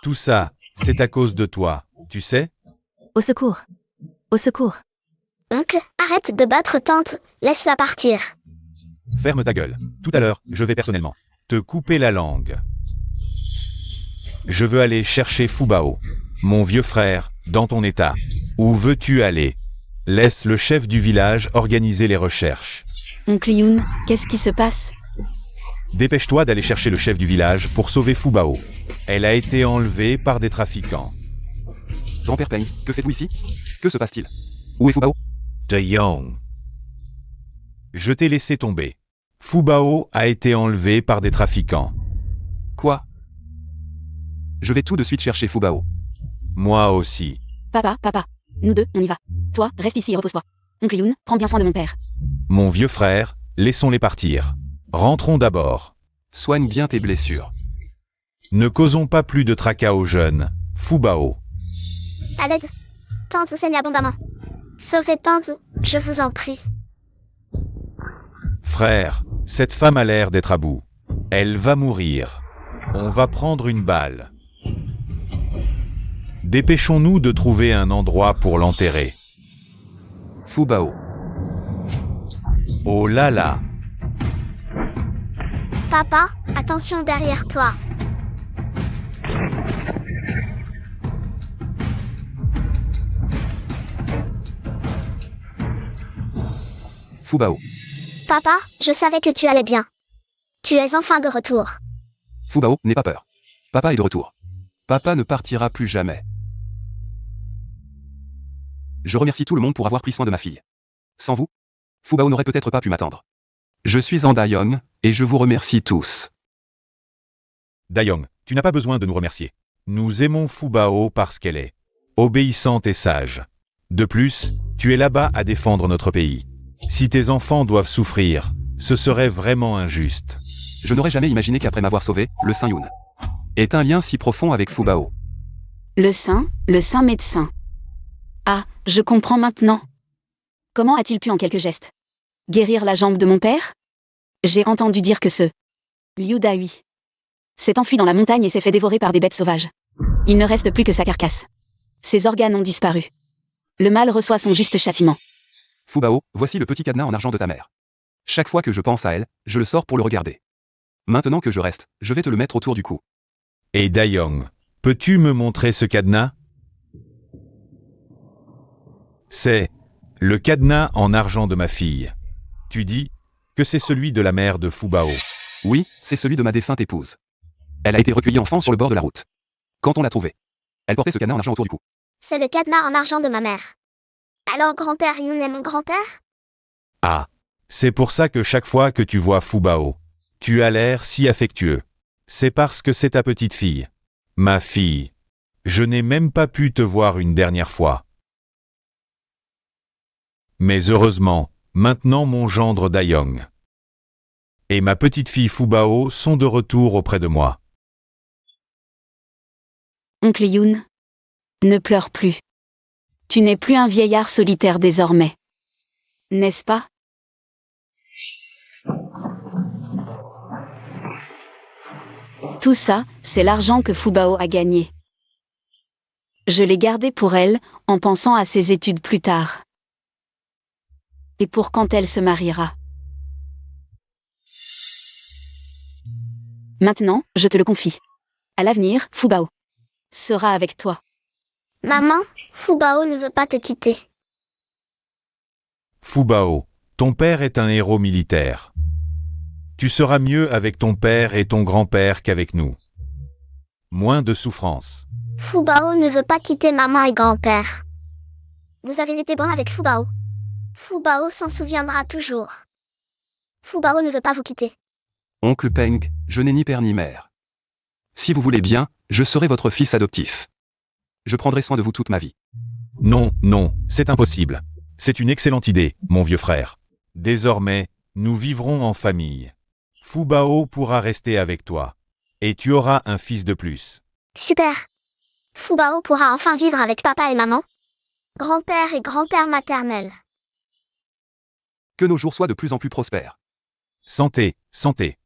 Tout ça, c'est à cause de toi, tu sais? Au secours. Au secours. Oncle, arrête de battre tante, laisse-la partir. Ferme ta gueule. Tout à l'heure, je vais personnellement te couper la langue. Je veux aller chercher Fubao, mon vieux frère, dans ton état. Où veux-tu aller? Laisse le chef du village organiser les recherches. Oncle Yoon, qu'est-ce qui se passe? Dépêche-toi d'aller chercher le chef du village pour sauver Fubao. Elle a été enlevée par des trafiquants. Grand-père Peng, que faites-vous ici? Que se passe-t-il? Où est Fubao? De Young. Je t'ai laissé tomber. Fubao a été enlevé par des trafiquants. Quoi? Je vais tout de suite chercher Fubao. Moi aussi. Papa, nous deux, on y va. Toi, reste ici et repose-toi. Oncle Yoon, prends bien soin de mon père. Mon vieux frère, laissons-les partir. Rentrons d'abord. Soigne bien tes blessures. Ne causons pas plus de tracas aux jeunes. Fubao. À l'aide. Tante saigne abondamment. Sauvez tante, je vous en prie. Frère, cette femme a l'air d'être à bout. Elle va mourir. On va prendre une balle. Dépêchons-nous de trouver un endroit pour l'enterrer. Fubao. Oh là là. Papa, attention derrière toi. Fubao. Papa, je savais que tu allais bien. Tu es enfin de retour. Fubao, n'aie pas peur. Papa est de retour. Papa ne partira plus jamais. Je remercie tout le monde pour avoir pris soin de ma fille. Sans vous, Fubao n'aurait peut-être pas pu m'attendre. Je suis en Dayong, et je vous remercie tous. Dayong, tu n'as pas besoin de nous remercier. Nous aimons Fubao parce qu'elle est obéissante et sage. De plus, tu es là-bas à défendre notre pays. Si tes enfants doivent souffrir, ce serait vraiment injuste. Je n'aurais jamais imaginé qu'après m'avoir sauvé, le Saint Yoon ait un lien si profond avec Fubao. Le saint médecin. Ah, je comprends maintenant. Comment a-t-il pu en quelques gestes guérir la jambe de mon père? J'ai entendu dire que ce Liu Dai s'est enfui dans la montagne et s'est fait dévorer par des bêtes sauvages. Il ne reste plus que sa carcasse. Ses organes ont disparu. Le mal reçoit son juste châtiment. Fubao, voici le petit cadenas en argent de ta mère. Chaque fois que je pense à elle, je le sors pour le regarder. Maintenant que je reste, je vais te le mettre autour du cou. Et Dayong, peux-tu me montrer ce cadenas? C'est le cadenas en argent de ma fille. Tu dis que c'est celui de la mère de Fubao. Oui, c'est celui de ma défunte épouse. Elle a été recueillie enfant sur le bord de la route. Quand on l'a trouvée, elle portait ce cadenas en argent autour du cou. C'est le cadenas en argent de ma mère. Alors grand-père Yun est mon grand-père? Ah, c'est pour ça que chaque fois que tu vois Fubao, tu as l'air si affectueux. C'est parce que c'est ta petite fille. Ma fille. Je n'ai même pas pu te voir une dernière fois. Mais heureusement, maintenant mon gendre Dayong et ma petite fille Fubao sont de retour auprès de moi. Oncle Yoon, ne pleure plus. Tu n'es plus un vieillard solitaire désormais. N'est-ce pas? Tout ça, c'est l'argent que Fubao a gagné. Je l'ai gardé pour elle, en pensant à ses études plus tard. Et pour quand elle se mariera. Maintenant, je te le confie. À l'avenir, Fubao sera avec toi. Maman, Fubao ne veut pas te quitter. Fubao, ton père est un héros militaire. Tu seras mieux avec ton père et ton grand-père qu'avec nous. Moins de souffrance. Fubao ne veut pas quitter maman et grand-père. Vous avez été bon avec Fubao. Fubao s'en souviendra toujours. Fubao ne veut pas vous quitter. Oncle Peng, je n'ai ni père ni mère. Si vous voulez bien, je serai votre fils adoptif. Je prendrai soin de vous toute ma vie. Non, non, c'est impossible. C'est une excellente idée, mon vieux frère. Désormais, nous vivrons en famille. Fubao pourra rester avec toi. Et tu auras un fils de plus. Super. Fubao pourra enfin vivre avec papa et maman. Grand-père et grand-père maternel. Que nos jours soient de plus en plus prospères. Santé, santé.